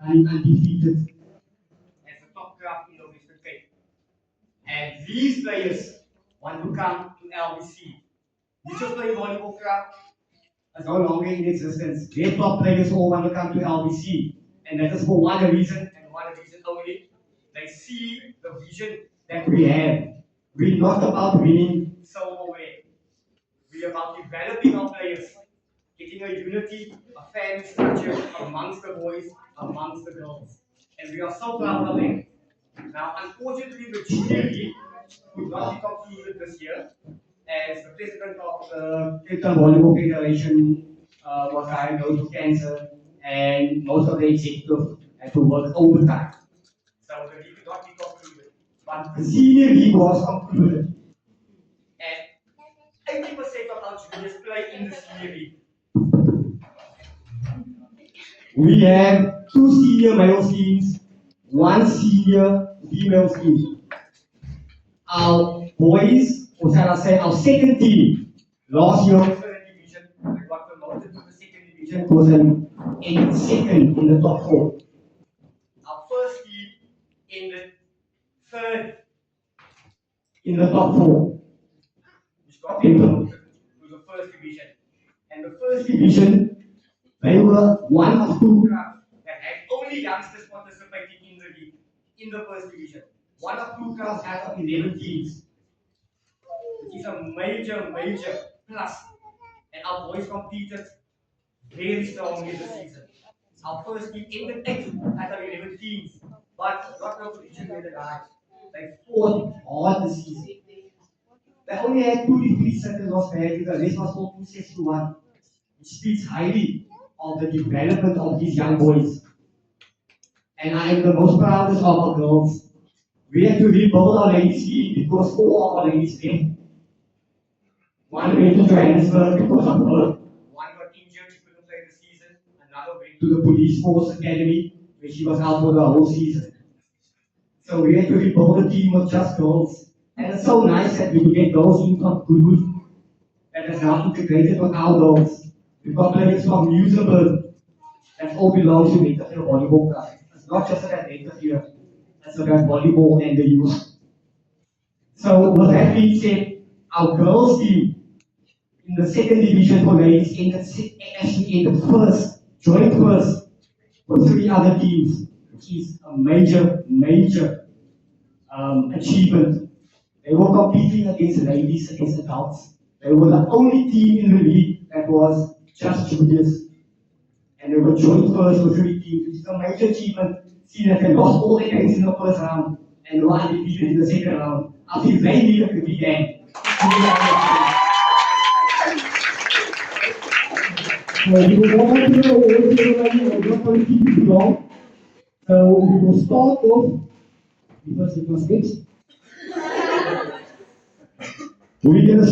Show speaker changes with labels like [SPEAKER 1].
[SPEAKER 1] undefeated as the top club in the Western Cape. And these players want to come to LBC. Mitchells Plain Volleyball Club is no longer in existence. Their top players all want to come to LBC. And that is for one reason and one reason only. They see the vision that we have. We're not about winning silverware. We're about developing our players, getting a unity, a family structure amongst the boys, amongst the girls. And we are so proud of it. Now, unfortunately, the junior league could not be concluded this year, as the president of the Cape Town Volleyball Federation was diagnosed with cancer, and most of the executives had to work overtime. So the league could not be concluded. But the senior league was concluded, and 80% of our juniors play in the senior league. We have two senior male teams, one senior female team. Our boys, or shall I say, our second team, last year, third division, we got promoted to the second division, was in second in the top four. Our first team in the third in the top four, which got promoted to the first division. And the first division, they were one of two clubs that had only youngsters participating in the league in the first division. One of two clubs out of 11 teams, which is a major plus. And our boys competed very strongly this season. Our first team ended 8th out of 11 teams, but got no position where they guys. They fought hard this season. They only had 2 defeats that was bad, the rest was all 2 sets to 1, which speaks highly of the development of these young boys. And I am the most proudest of our girls. We had to rebuild our ladies team because 4 of our ladies left. One went to Johannesburg because of her. One got injured, she couldn't play the season. Another went to the police force academy, where she was out for the whole season. So we had to rebuild a team of just girls. And it's so nice that we could get girls in from Goodwood that is now integrated with our girls. We've got players from Museburg that all belong to Mental Volleyball Club. It's not just about Mental here, it's about volleyball and the youth. So with that being said, our girls team in the second division for ladies actually ended first, joint first with 3 other teams, which is a major achievement. They were competing against ladies, against adults. They were the only team in the league that was just juniors. And they were joint first with 3 teams, which is a major achievement, seeing that they lost all their games in the first round and were undefeated in the second round. I think they needed to be there. We will go back to the old ceremony, we're not going to keep it too long. So we will start off, because it was fixed. We're going to